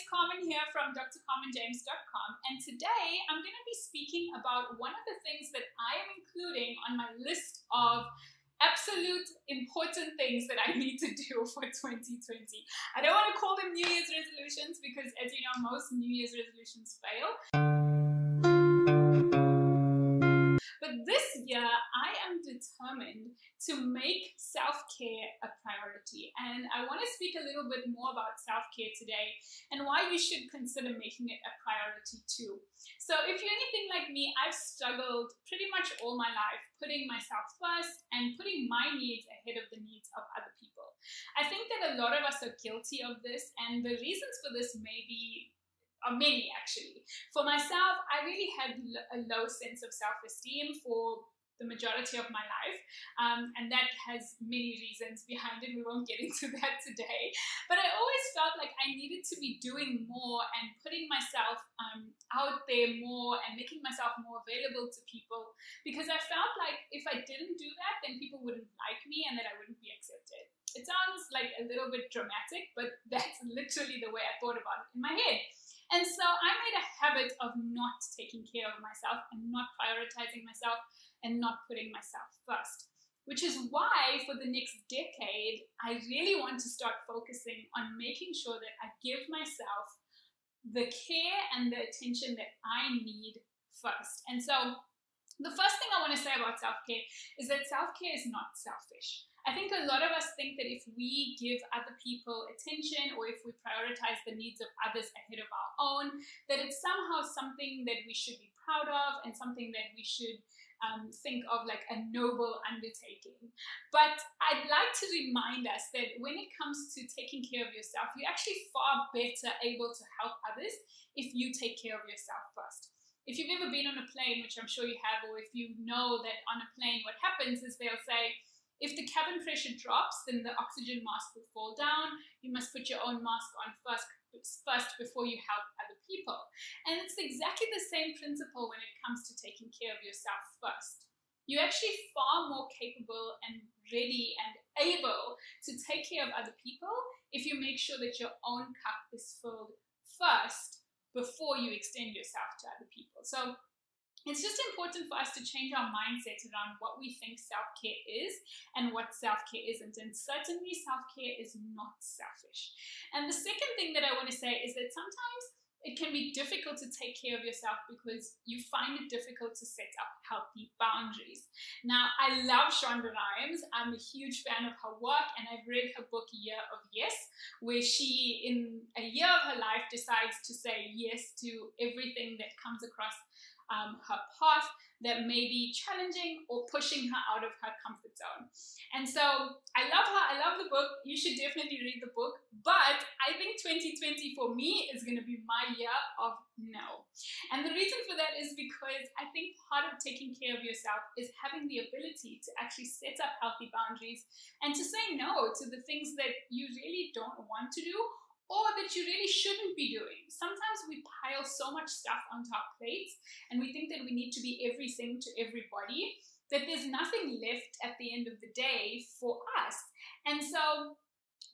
it's Carmen here from drcarmenjames.com, and today I'm going to be speaking about one of the things that I am including on my list of absolute important things that I need to do for 2020. I don't want to call them New Year's resolutions because, as you know, most New Year's resolutions fail. But this year, I am determined to make self-care a priority. And I want to speak a little bit more about self-care today and why you should consider making it a priority too. So if you're anything like me, I've struggled pretty much all my life putting myself first and putting my needs ahead of the needs of other people. I think that a lot of us are guilty of this, and the reasons for this are many actually. For myself, I really had a low sense of self-esteem for the majority of my life, and that has many reasons behind it. We won't get into that today, but I always felt like I needed to be doing more and putting myself out there more and making myself more available to people, because I felt like if I didn't do that, then people wouldn't like me and that I wouldn't be accepted. It sounds like a little bit dramatic, but that's literally the way I thought about it in my head. And so I made a habit of not taking care of myself and not prioritizing myself and not putting myself first, which is why for the next decade, I really want to start focusing on making sure that I give myself the care and the attention that I need first. And so the first thing I want to say about self-care is that self-care is not selfish. I think a lot of us think that if we give other people attention or if we prioritize the needs of others ahead of our own, that it's somehow something that we should be proud of and something that we should think of like a noble undertaking. But I'd like to remind us that when it comes to taking care of yourself, you're actually far better able to help others if you take care of yourself first. If you've ever been on a plane, which I'm sure you have, or if you know that on a plane what happens is they'll say, if the cabin pressure drops, then the oxygen mask will fall down. You must put your own mask on first before you help other people. And it's exactly the same principle when it comes to taking care of yourself first. You're actually far more capable and ready and able to take care of other people if you make sure that your own cup is filled first before you extend yourself to other people. So it's just important for us to change our mindset around what we think self-care is and what self-care isn't. And certainly self-care is not selfish. And the second thing that I want to say is that sometimes it can be difficult to take care of yourself because you find it difficult to set up healthy boundaries. Now, I love Shonda Rhimes. I'm a huge fan of her work, and I've read her book, Year of Yes, where she, in a year of her life, decides to say yes to everything that comes across her path that may be challenging or pushing her out of her comfort zone. And so I love her. I love the book. You should definitely read the book. But I think 2020 for me is going to be my year of no. And the reason for that is because I think part of taking care of yourself is having the ability to actually set up healthy boundaries and to say no to the things that you really don't want to do or that you really shouldn't be doing. Sometimes we pile so much stuff onto our plates and we think that we need to be everything to everybody, that there's nothing left at the end of the day for us. And so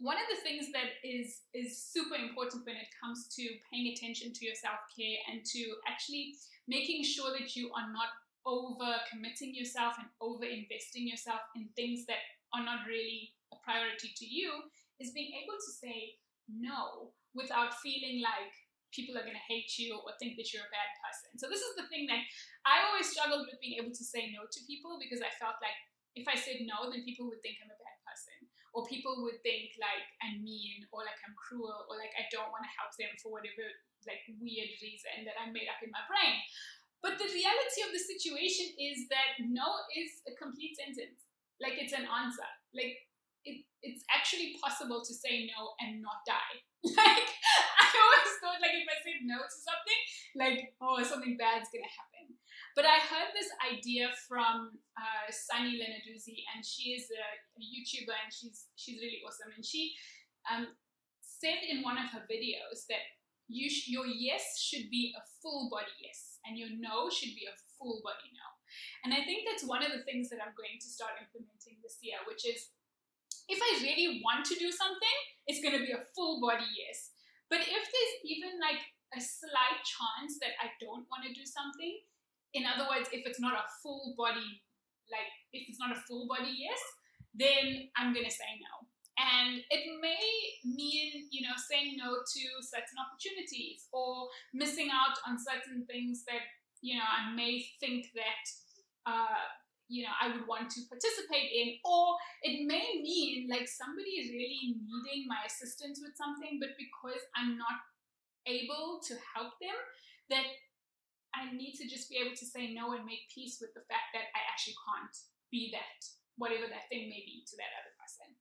one of the things that is super important when it comes to paying attention to your self-care and to actually making sure that you are not over-committing yourself and over-investing yourself in things that are not really a priority to you is being able to say no without feeling like people are going to hate you or think that you're a bad person. So this is the thing that I always struggled with, being able to say no to people, because I felt like if I said no, then people would think I'm a bad person, or people would think like I'm mean or like I'm cruel or like I don't want to help them for whatever like weird reason that I made up in my brain. But the reality of the situation is that no is a complete sentence. Like it's an answer. Like it's actually possible to say no and not die. Like I always thought like if I said no to something, like, oh, something bad's gonna happen. But I heard this idea from Sunny Lenarduzzi, and she is a YouTuber, and she's really awesome. And she said in one of her videos that your yes should be a full body yes, and your no should be a full body no. And I think that's one of the things that I'm going to start implementing this year, which is if I really want to do something, it's going to be a full body yes. But if there's even like a slight chance that I don't want to do something, in other words, if it's not a full body, like if it's not a full body yes, then I'm going to say no. And it may mean, you know, saying no to certain opportunities or missing out on certain things that, you know, I may think that, you know, I would want to participate in. Or it may mean like somebody really needing my assistance with something, but because I'm not able to help them, that I need to just be able to say no and make peace with the fact that I actually can't be that, whatever that thing may be to that other person.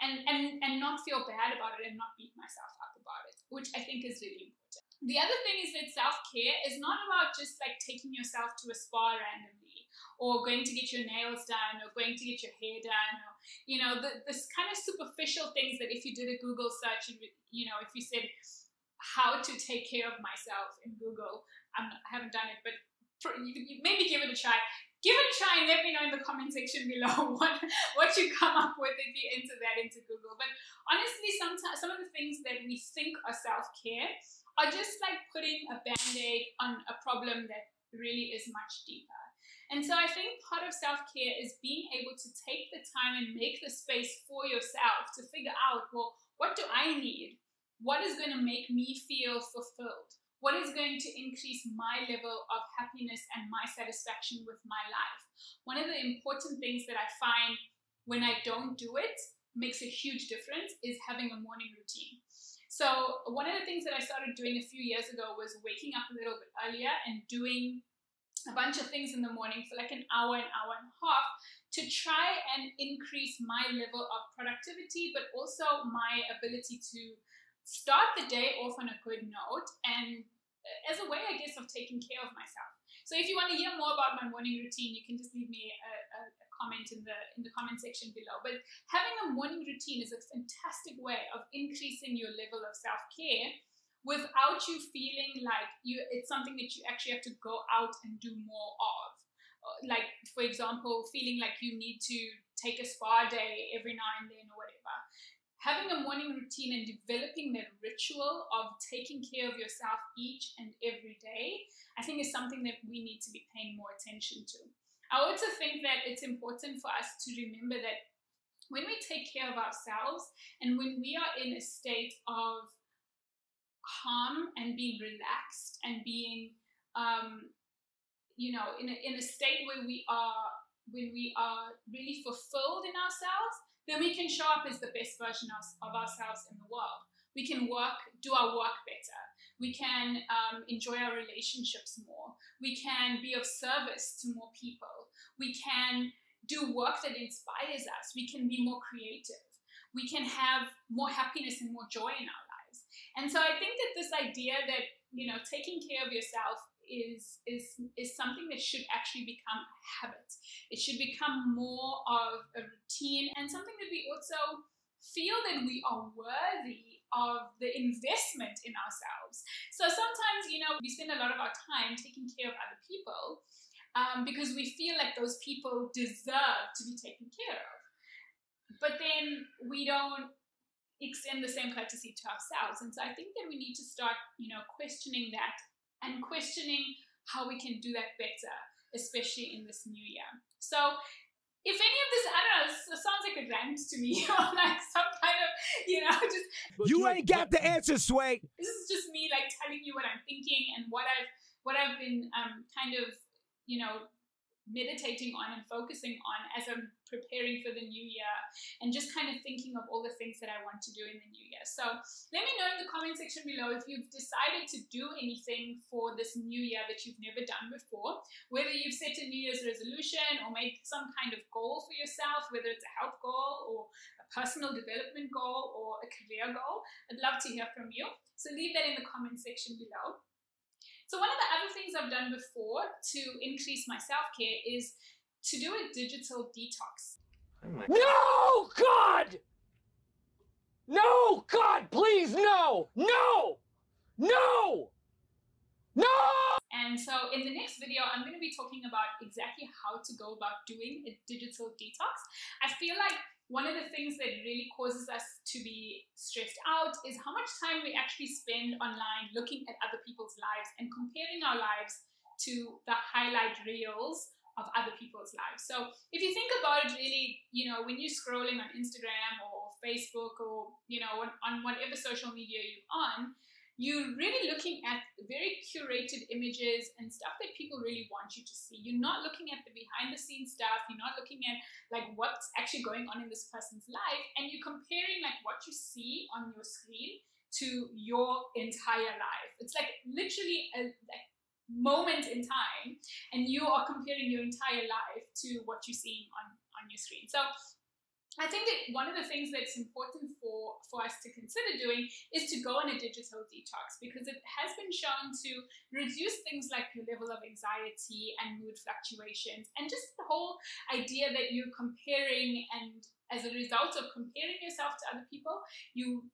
And not feel bad about it and not beat myself up about it, which I think is really important. The other thing is that self-care is not about just like taking yourself to a spa randomly, or going to get your nails done, or going to get your hair done, or, you know, this kind of superficial things that if you did a Google search, and, you know, if you said how to take care of myself in Google, I haven't done it, but maybe give it a try. Give it a try and let me know in the comment section below what you come up with if you're into Google. But honestly, sometimes some of the things that we think are self-care are just like putting a band-aid on a problem that really is much deeper. And so I think part of self-care is being able to take the time and make the space for yourself to figure out, well, what do I need? What is going to make me feel fulfilled? What is going to increase my level of happiness and my satisfaction with my life? One of the important things that I find when I don't do it makes a huge difference is having a morning routine. So one of the things that I started doing a few years ago was waking up a little bit earlier and doing a bunch of things in the morning for like an hour and a half to try and increase my level of productivity, but also my ability to start the day off on a good note, and as a way, I guess, of taking care of myself. So if you want to hear more about my morning routine, you can just leave me a comment in the comment section below. But having a morning routine is a fantastic way of increasing your level of self-care without you feeling like it's something that you actually have to go out and do more of. Like, for example, feeling like you need to take a spa day every now and then or whatever. Having a morning routine and developing that ritual of taking care of yourself each and every day, I think is something that we need to be paying more attention to. I also think that it's important for us to remember that when we take care of ourselves and when we are in a state of calm and being relaxed and being, you know, in a state where we are really fulfilled in ourselves, then we can show up as the best version of ourselves in the world. We can do our work better. We can enjoy our relationships more. We can be of service to more people. We can do work that inspires us. We can be more creative. We can have more happiness and more joy in our lives. And so I think that this idea that, you know, taking care of yourself is something that should actually become a habit. It should become more of a routine and something that we also feel that we are worthy of the investment in ourselves. So sometimes, you know, we spend a lot of our time taking care of other people because we feel like those people deserve to be taken care of. But then we don't extend the same courtesy to ourselves. And so I think that we need to start, you know, questioning that and questioning how we can do that better, especially in this new year. So if any of this, I don't know, this sounds like a rant to me, or like some kind of, you know, just... You ain't got the answer, Sway. This is just me like telling you what I'm thinking and what I've been kind of, you know, meditating on and focusing on as I'm preparing for the new year, and just kind of thinking of all the things that I want to do in the new year. So let me know in the comment section below if you've decided to do anything for this new year that you've never done before, whether you've set a New Year's resolution or made some kind of goal for yourself, whether it's a health goal or a personal development goal or a career goal. I'd love to hear from you. So leave that in the comment section below. So one of the other things I've done before to increase my self-care is to do a digital detox. No, God! No, God, please, no! No! No! No! And so in the next video, I'm going to be talking about exactly how to go about doing a digital detox. I feel like one of the things that really causes us to be stressed out is how much time we actually spend online looking at other people's lives and comparing our lives to the highlight reels of other people's lives. So if you think about it really, when you're scrolling on Instagram or Facebook or, on whatever social media you're on, you're really looking at very curated images and stuff that people really want you to see. You're not looking at the behind the scenes stuff. You're not looking at like what's actually going on in this person's life, and you're comparing like what you see on your screen to your entire life. It's like literally a moment in time, and you are comparing your entire life to what you're seeing on your screen. So I think that one of the things that's important for us to consider doing is to go on a digital detox, because it has been shown to reduce things like your level of anxiety and mood fluctuations, and just the whole idea that you're comparing, and as a result of comparing yourself to other people, you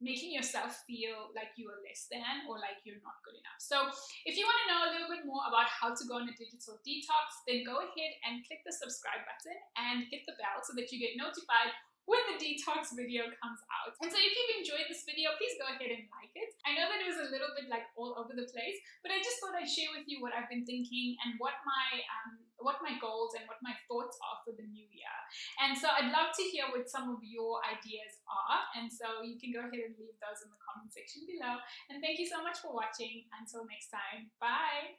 making yourself feel like you are less than or like you're not good enough. So if you want to know a little bit more about how to go on a digital detox, then go ahead and click the subscribe button and hit the bell so that you get notified when the detox video comes out. And so if you've enjoyed this video, please go ahead and like it. I know that it was a little bit like all over the place, but I just thought I'd share with you what I've been thinking and what my goals and what my thoughts are for the new year. And so I'd love to hear what some of your ideas are. And so you can go ahead and leave those in the comment section below. And thank you so much for watching. Until next time, bye.